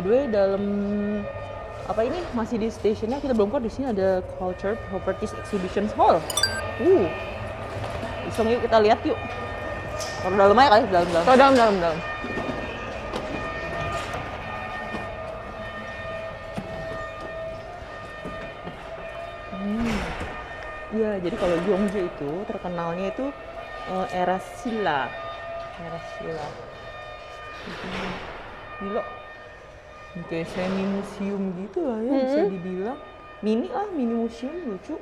the way, dalam apa ini masih di stationnya, kita belum keluar. Di sini ada Culture Properties Exhibition Hall. Iseng, yuk kita lihat yuk. Kalau dalam aja kali, dalam. Oh, dalam. Iya, jadi kalau Gyeongju itu terkenalnya itu era Silla. Ini loh, kayak semi museum gitu lah ya, bisa dibilang. Mini museum, lucu.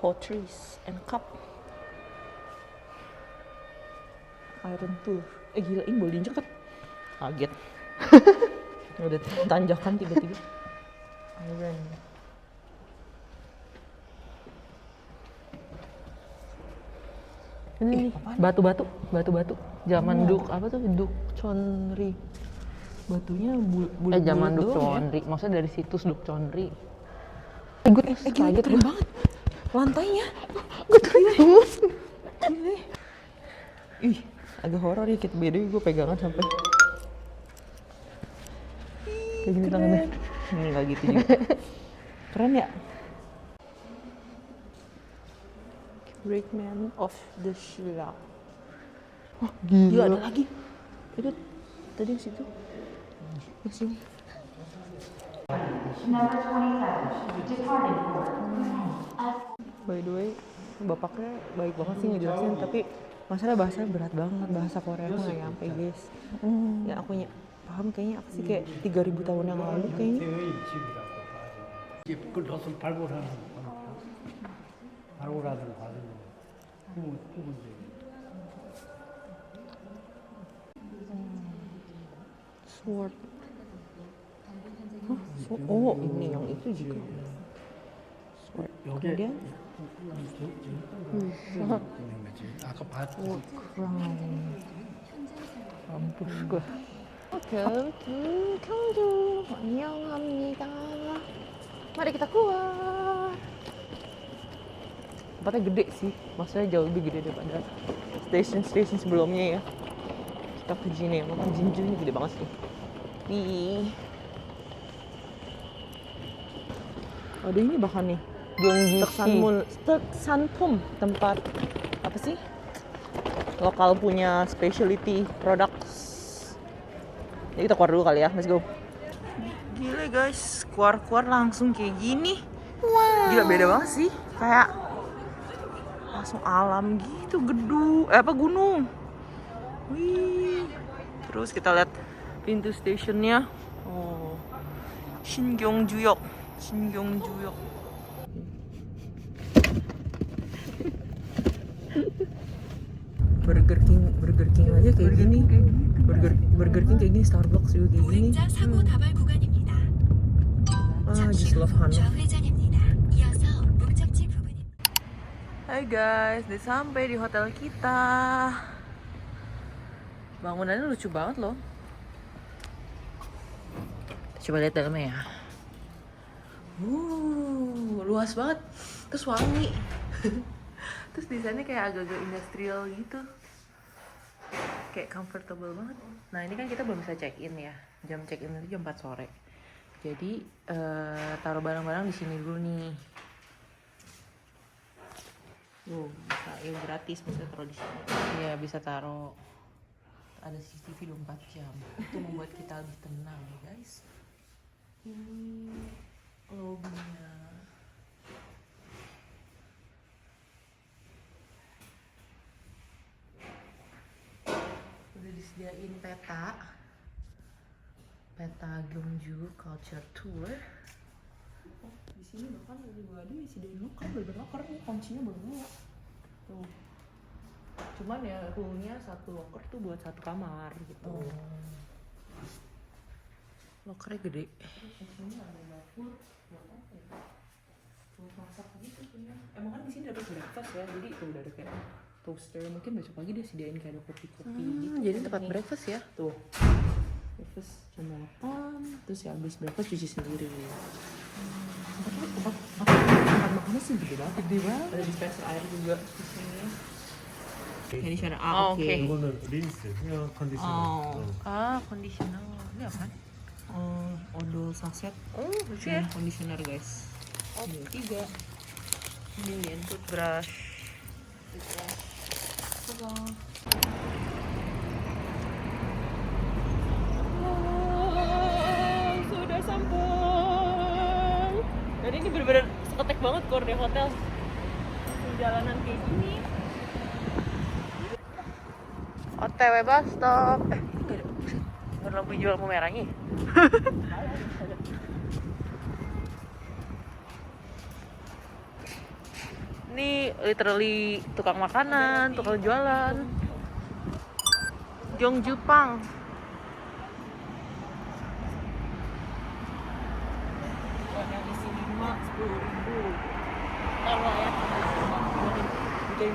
Potteries and cup. Iron tool. Gila, ini boleh diinjek kan? Kaget. Udah tanjakan tiba-tiba. Iron. Ini batu-batu. Zaman Duk apa tuh? Duk Chonri. Batunya bulat. Zaman Duk Chonri. Maksudnya dari situs Duk Chonri. Gila, keren banget. Lantainya. Gila. Ih, agak horor ya, kita beda gue pegangan sampai kayak gini tangannya. Ini nggak gitu juga. Keren ya. Breakman of the Shilla. Gila, ada lagi. Itu tadi yang situ. Yang sini. By the way, bapaknya baik banget sih ngejelasin, tapi masalah bahasanya berat banget. Bahasa Korea aku nggak nyampe, guys. Ya aku paham kayaknya apa sih, kayak 3000 tahun yang lalu kayaknya. 그것을 발굴하는 발굴하는 과정이 부분적이. Sword. Oh, ini yang itu juga. Sword. Kemudian 아까 봤던 crown. Mampus gue. Welcome to Gyeongju. 안녕합니다. Mari kita keluar. Tempatnya gede sih, maksudnya jauh lebih gede daripada station sebelumnya ya. Kita ke Jinema, Jinju ini gede banget sih. Nih. Ada ini bahkan nih, Sanpum, tempat apa sih? Lokal punya specialty products. Jadi kita keluar dulu kali ya, let's go. Gila guys, keluar langsung kayak gini. Wow. Gila, beda banget sih, kayak langsung alam gitu, gunung. Wih. Terus kita lihat pintu stationnya. Oh, Shingyongjuyok. Burger King aja kayak gini. Burger King kayak gini, Starbucks juga kayak gini. 사고 다발 구간입니다. Just love Hanok. 좌회전입니다. 이어서 목적지 부근입니다. Hai guys, udah sampai di hotel kita. Bangunannya lucu banget loh. Coba lihat dalamnya ya. Luas banget. Terus wangi. Terus desainnya kayak agak-agak industrial gitu. Kayak comfortable banget. Nah, ini kan kita belum bisa check-in ya. Jam check-in itu jam 4 sore. Jadi taruh barang-barang di sini dulu nih. Bisa ya, gratis bisa taruh di sini. Iya, bisa taruh. Ada CCTV 24 jam. Itu membuat kita lebih tenang ya guys. Ini lobbynya. Udah disediain peta Gyeongju Culture Tour. Oh, di sini bahkan juga ada disediain locker, locker nih, kuncinya baru muat. Tuh. Cuman ya rule-nya satu locker tuh buat satu kamar gitu. Lockernya gede. Terus ini ada dapur buat apa ya? Buat masak gitu punya. Emang kan di sini ada breakfast ya, jadi tuh udah ada kayak toaster. Mungkin besok pagi dia sediain kayak ada kopi-kopi gitu. Jadi tempat breakfast ya? Tuh. Breakfast jam 8, terus ya habis breakfast cuci sendiri. Tempat makannya sih gede banget. Ada dispenser air juga di sini. Conditioner. Oh, oke. 이거는 린스, 헤어 컨디셔너. Ah, conditioner. Ini apa? Odol saset. Oh, lucu ya. Conditioner guys. Ini 3 million. Toothbrush. Sudah sampai. Dan ini bener-bener seketek banget keluar dari hotel. Jalanan kayak gini. OTW bus stop. Nggak lampu hijau lampu merahnya. Ini literally tukang makanan, tukang jualan. Jongjupang. Yang isi 5, 10.000. Kalau ya, geng.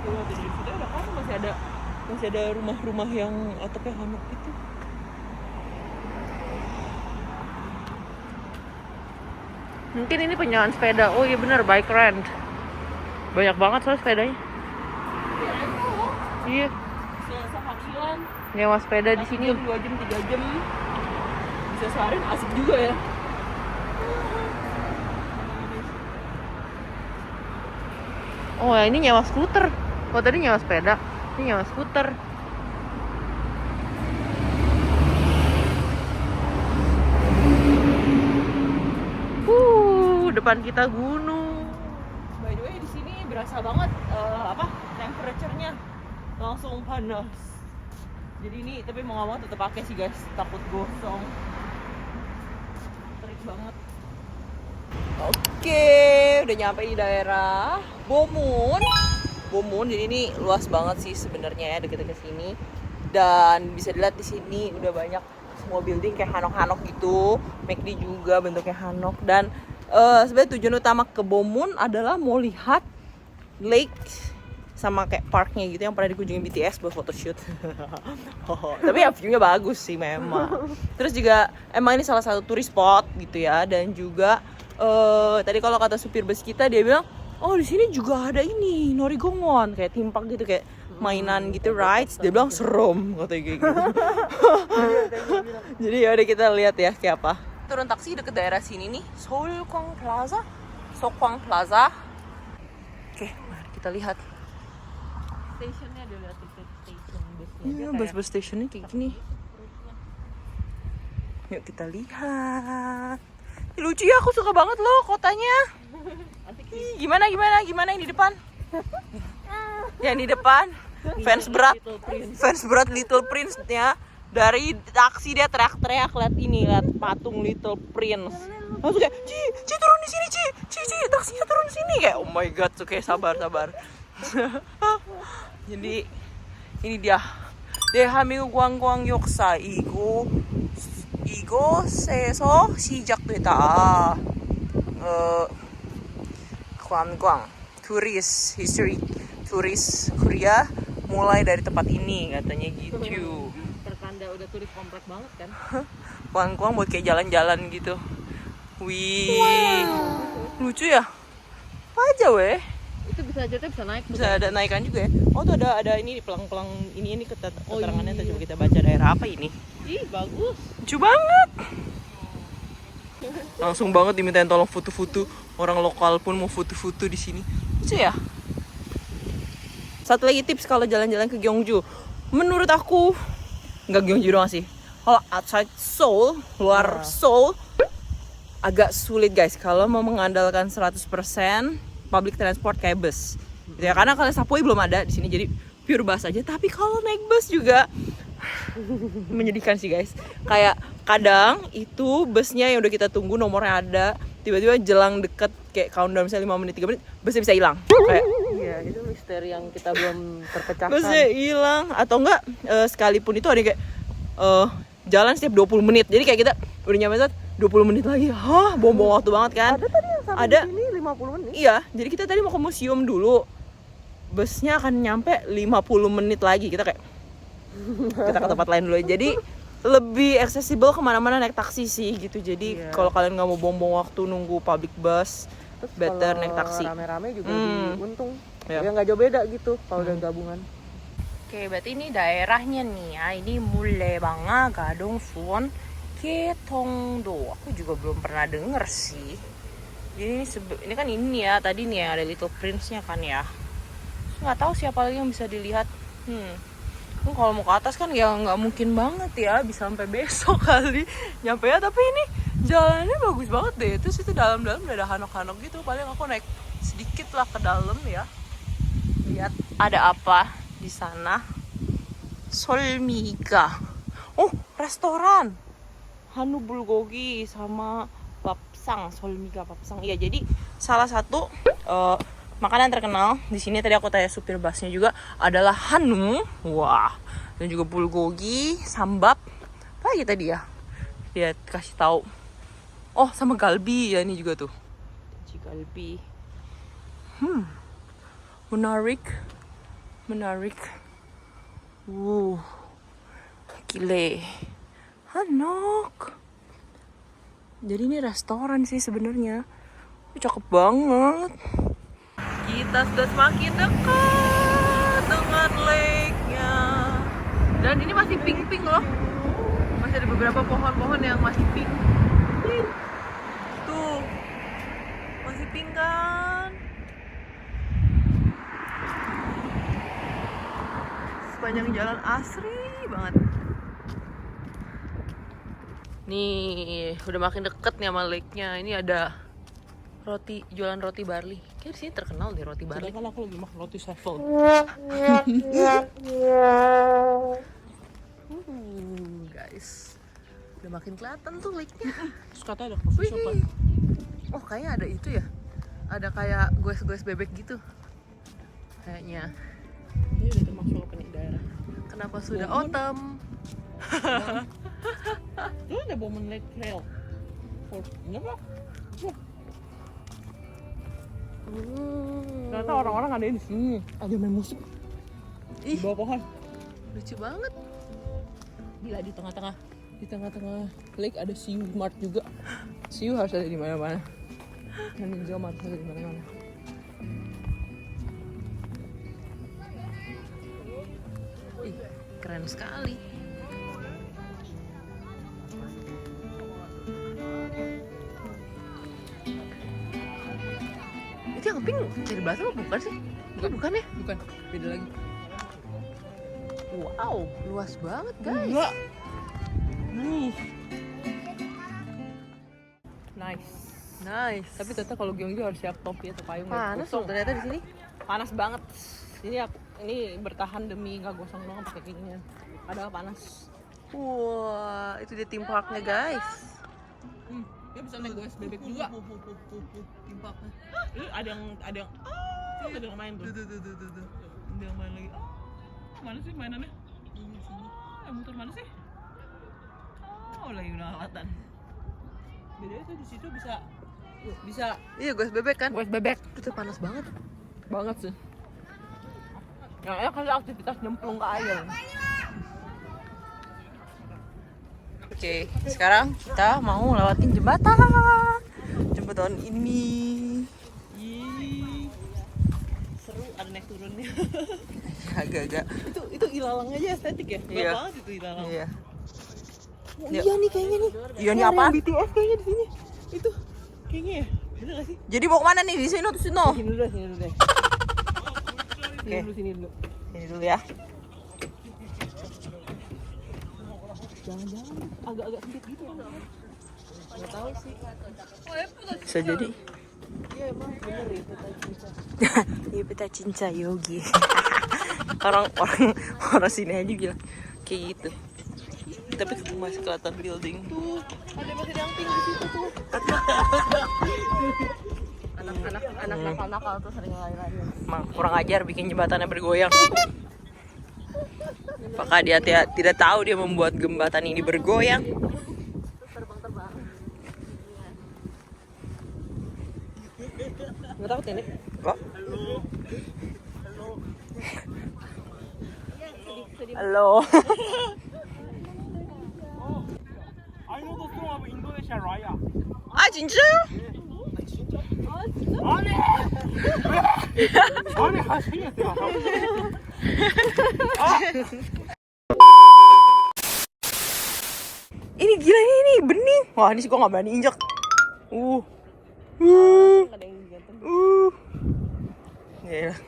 Tuh, dari situ ada kan masih ada rumah-rumah yang atapnya hanok gitu. Mungkin ini penyewaan sepeda. Oh iya bener, bike rent. Banyak banget soal sepedanya. Iya, Bisa seharian, nyewa sepeda di sini. 2 jam, 3 jam. Bisa seharian, asik juga ya. Oh ya, ini nyewa skuter. Oh tadi nyewa sepeda. Ini nyewa skuter. Depan kita gunung. By the way, di sini berasa banget temperature-nya langsung panas. Jadi ini tapi mau nggak mau tetap pakai sih guys, takut gosong. Terik banget. Oke, udah nyampe di daerah Bomun. Jadi ini luas banget sih sebenarnya ya, deket-deket sini. Dan bisa dilihat di sini udah banyak semua building kayak hanok-hanok gitu. McD juga bentuknya hanok. Dan sebenarnya tujuan utama ke Bomun adalah mau lihat lake sama kayak parknya gitu yang pernah dikunjungi BTS buat photoshoot. Tapi ya view-nya bagus sih memang. Terus juga emang ini salah satu tourist spot gitu ya, dan juga tadi kalau kata supir bus kita dia bilang, oh di sini juga ada ini Norigongon kayak timpak gitu, kayak mainan gitu, rides. Dia bilang serem katanya kayak gitu. Jadi ya udah kita lihat ya kayak apa. Turun taksi deket daerah sini nih, Sokwang Plaza. Oke, mari kita lihat. Stationnya ada, lihat station busnya. Iya, bus stationnya kayak gini. Yuk kita lihat. Ih, lucu ya, aku suka banget loh kotanya. Ih, gimana yang di depan? Yang di depan fans berat Little Prince-nya. Dari taksi dia teriak-teriak, lihat patung Little Prince. Langsung kayak, Ci turun di sini, Ci taksinya turun di sini, kayak oh my god, oke sabar. Jadi ini dia. 대한민국 역사 이곳에서 시작됐다. 관광, history turis Korea mulai dari tempat ini katanya gitu. Pertanda udah turis komplek banget kan. Kuang buat kayak jalan-jalan gitu. Wih, lucu ya. Apa aja weh. Itu bisa aja bisa naik. Bisa ada naikan juga ya. Oh tuh ada ini pelang-pelang ini keterangannya. Coba kita baca daerah apa ini. Ih bagus. Lucu banget. Langsung banget dimintain tolong foto-foto. Orang lokal pun mau foto-foto di sini. Lucu ya. Satu lagi tips kalau jalan-jalan ke Gyeongju. Menurut aku nggak Gyeongju doang sih. Kalau outside Seoul, luar Seoul, agak sulit guys kalau mau mengandalkan 100% public transport kayak bus. Gitu ya, karena kalau subway belum ada di sini, jadi pure bus aja. Tapi kalau naik bus juga menyedihkan sih guys. Kayak kadang itu busnya yang udah kita tunggu nomornya ada, tiba-tiba jelang deket kayak countdown misalnya 5 menit 3 menit, busnya bisa hilang. Kayak Iya, itu misteri yang kita belum terpecahkan. busnya hilang atau enggak sekalipun itu ada yang kayak jalan setiap 20 menit. Jadi kayak kita udah nyampe saat 20 menit lagi. Hah, buang-buang waktu banget kan? Ada tadi yang sampai Ada. sini 50 menit. Iya, jadi kita tadi mau ke museum dulu. Busnya akan nyampe 50 menit lagi. Kita kayak kita ke tempat lain dulu. Jadi lebih accessible kemana-mana naik taksi sih gitu. Jadi kalau kalian nggak mau buang-buang waktu nunggu public bus Terus Better kalau naik taksi. rame-rame juga Hmm. lebih untung. Ya. Ya nggak jauh beda gitu kalau udah gabungan. Oke, berarti ini daerahnya nih ya. Ini Mulebanga, Gadong, Suwon, Ketongdo. Aku juga belum pernah denger sih. Jadi ini kan ini ya, tadi nih ya ada Little Prince-nya kan ya. Nggak tahu siapa lagi yang bisa dilihat. Kalau mau ke atas kan ya nggak mungkin banget ya, bisa sampai besok kali nyampe ya. Tapi ini jalannya bagus banget deh. Terus itu dalam-dalam udah ada hanok-hanok gitu. Paling aku naik sedikit lah ke dalam ya. Lihat ada apa di sana. Solmiga. Oh, restoran. Hanu bulgogi sama papsang, Solmiga papsang. Iya, jadi salah satu makanan terkenal di sini, tadi aku tanya supir busnya juga, adalah hanu. Wah, dan juga bulgogi, sambap. Apa lagi tadi ya? Dia kasih tahu. Oh, sama galbi ya, ini juga tuh. Galbi. Menarik. Gile. Hanok. Jadi ini restoran sih sebenarnya. Cakep banget. Kita sudah semakin dekat dengan lake-nya. Dan ini masih pink-pink loh. Masih ada beberapa pohon-pohon yang masih pink. Tuh. Masih pink kan? Sepanjang jalan asri banget. Nih, udah makin deket nih sama lake-nya. Ini ada roti, jualan roti barley. Kayaknya di sini terkenal deh roti barley. Sedangkan aku lagi makan roti shuffle. Guys, udah makin kelihatan tuh lake-nya. Terus katanya ada coffee shop kan? Oh, kayaknya ada itu ya. Ada kayak goes-goes bebek gitu. Kayaknya. Ini udah termasuk opening daerah. Kenapa sudah autumn? Itu ada Bowman Lake Trail. Enggak apa? Ternyata orang-orang ada di sini. Ada main musik. Di bawah pohon. Lucu banget. Gila, di tengah-tengah lake ada Siu Mart juga. Siu harus ada di mana-mana. Dan Ninja Mart harus ada di mana-mana. Ih, keren sekali. Itu yang pink dari Batam apa bukan sih? Bukan ya? Bukan, beda lagi. Wow, luas banget guys. Enggak. Nice. Tapi tetap kalau Gyeongju harus siap topi atau payung. Panas loh ternyata di sini. Panas banget. Ini bertahan demi nggak gosong doang pakai ginian. Padahal panas. Wah, itu dia theme parknya guys. Dia bisa naik goes bebek juga. Theme parknya. Ada yang main tuh. Ada yang main lagi. Mana sih mainannya? Yang muter mana sih? Oh, lagi unawatan. Bedanya tuh di situ bisa Iya, goes bebek kan? goes bebek. Itu panas banget. Banget sih. Yang enak kan aktivitas nyemplung ke air. Oke, sekarang kita mau lewatin jembatan. Jembatan ini. Seru, ada naik turunnya. Agak-agak. itu ilalang aja estetik ya? Iya. Bagus banget itu ilalang. Iya. Oh, Ya. iya nih kayaknya nih. Iya nih apaan? BTS kayaknya di sini. Itu kayaknya ya. Bener gak sih? Jadi mau kemana nih? Di sini atau sini? Sini dulu deh. Oke. Sini dulu. Ini dulu ya. Jangan-jangan agak-agak sempit gitu kan? Nggak tahu sih. Bisa jadi. Iya emang bener ya kita cinta. Iya, peta cinta yogi. orang sini aja bilang kayak gitu. Tapi masih kelihatan building. Tuh, ada masih yang tinggi di situ tuh. Anak nakal-nakal tuh sering lari-lari. Emang kurang ajar bikin jembatannya bergoyang. Apakah dia tidak tahu dia membuat jembatan ini bergoyang? Terbang-terbang. Nggak takut ya, Nek? Kok? Halo. I know the song of Indonesia Raya. Ah, 진짜요? 아니 하시겠어요. Ini gila ini bening. Wah, ini sih gua nggak berani injak. Uh. Ada yang ganteng. Gila.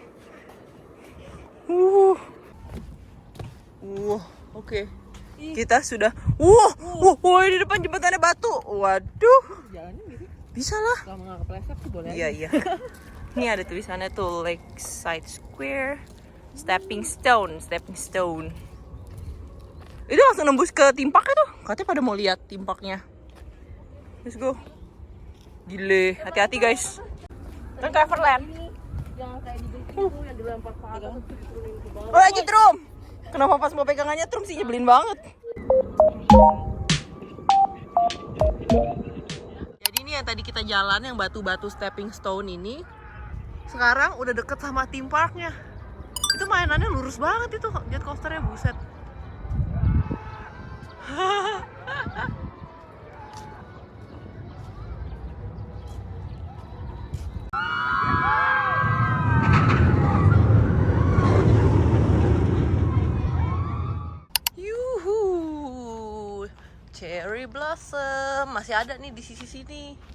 Oke. Kita sudah. Di depan jembatannya batu. Waduh. Jalannya gitu. Bisa lah. Kalau nggak kepleset sih boleh. Iya. Ini ada tulisannya tuh Lakeside Square, Stepping Stone. Itu langsung nembus ke timpaknya tuh. Katanya pada mau lihat timpaknya. Let's go. Gile, hati-hati guys. Kan ke Everland. Yang kayak di itu yang dilempar ke atas terus diturunin ke bawah. Oh, lagi Trum. Kenapa pas mau pegangannya Trum sih nyebelin banget. Jadi ini yang tadi kita jalan yang batu-batu stepping stone ini sekarang udah deket sama theme parknya. Itu mainannya lurus banget itu jet coasternya, buset. Yuhu, cherry blossom masih ada nih di sisi sini.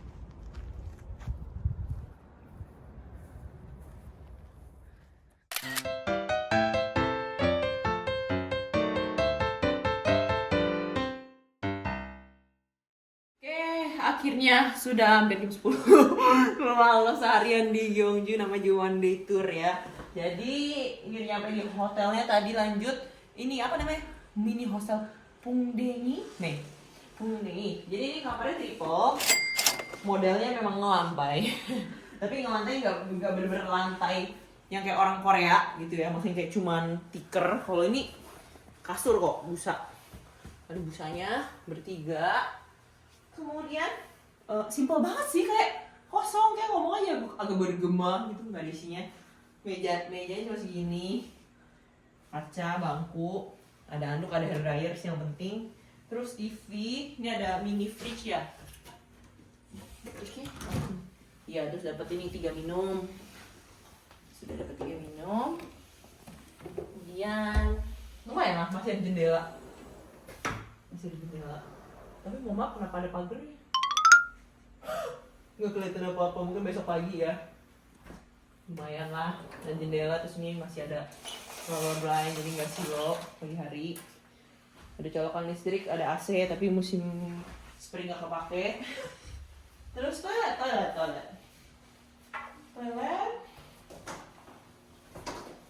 Akhirnya sudah hampir jam 10. Malam seharian di Gyeongju, namanya One Day Tour ya. Jadi ini nyampe di hotelnya tadi, lanjut ini apa namanya, mini hostel Pungdengi nih, Pungdengi. Jadi ini kamarnya triple, modelnya memang ngelantai. Tapi ngelantai nggak bener-bener lantai yang kayak orang Korea gitu ya, maksudnya kayak cuman tikar. Kalau ini kasur kok, busa, ada busanya bertiga. Kemudian simple banget sih, kayak kosong, kayak ngomong aja agak bergema gitu, nggak ada isinya. Mejanya cuma segini, kaca, bangku, ada anduk, ada hair dryer sih yang penting. Terus TV, ini ada mini fridge ya. Oke. Iya, terus dapat ini 3 minum. Sudah dapat 3 minum. Kemudian lumayan lah, masih ada jendela. Tapi mau maaf kenapa ada pagarnya? Nggak kelihatan apa-apa, mungkin besok pagi ya. Lumayan lah, dan jendela. Terus ini masih ada flower blind, jadi nggak silo pagi hari. Ada colokan listrik, ada AC, tapi musim spring nggak kepake. Terus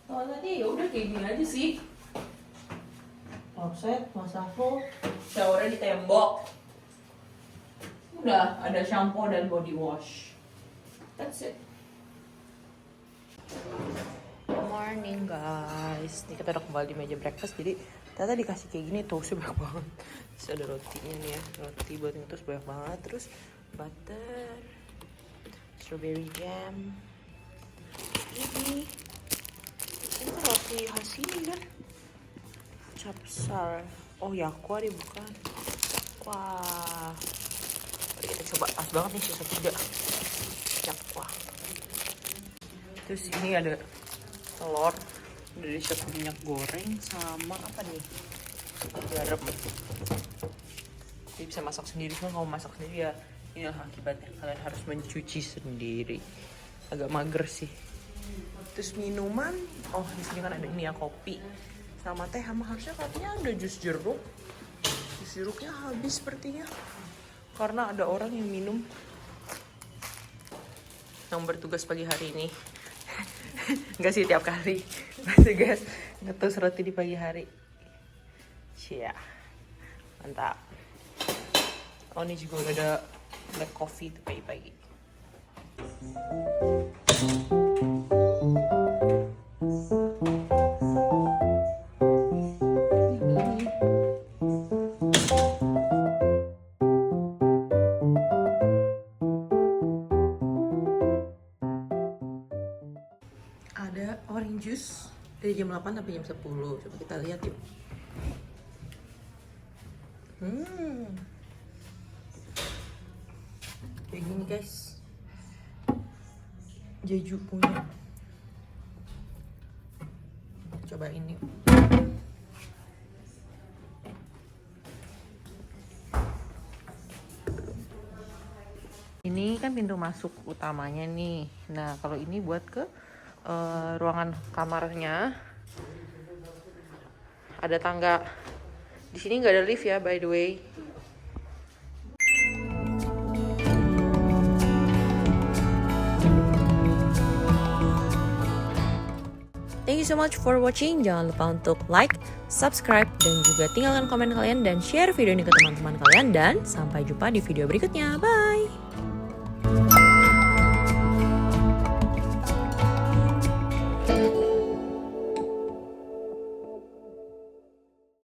toiletnya ya udah kayak gini aja sih. Offset, wastafel, showernya di tembok. Udah ada shampoo dan body wash. That's it. Good morning guys. Ini kita udah kembali di meja breakfast. Jadi ternyata dikasih kayak gini toastnya banyak banget. Terus ada rotinya nih ya, roti buat toast banyak banget. Terus butter, strawberry jam. Ini tuh roti khas ini kan. Capsar. Oh ya, aqua deh bukan. Wah. Mari kita coba, pas banget nih sisa 3. Aqua. Terus ini ada telur dari shop minyak goreng sama apa nih? Garam. Jadi bisa masak sendiri, cuma kalau masak sendiri ya inilah akibatnya, kalian harus mencuci sendiri. Agak mager sih. Terus minuman, oh di sini kan ada ini ya, kopi sama teh, sama harusnya katanya ada jus jeruk. Jus jeruknya habis sepertinya karena ada orang yang minum, yang bertugas pagi hari ini. Enggak sih, tiap kali bertugas ngetus roti di pagi hari. Cia, mantap. Oh ini juga udah ada black coffee tuh pagi-pagi. Ada orange juice dari jam 8 sampai jam 10. Coba kita lihat yuk. Kayak gini guys. Jeju punya. Coba ini. Ini kan pintu masuk utamanya nih. Nah, kalau ini buat ke ruangan kamarnya. Ada tangga. Di sini nggak ada lift ya, by the way. Thank you so much for watching. Jangan lupa untuk like, subscribe, dan juga tinggalkan komen kalian dan share video ini ke teman-teman kalian. Dan sampai jumpa di video berikutnya. Bye!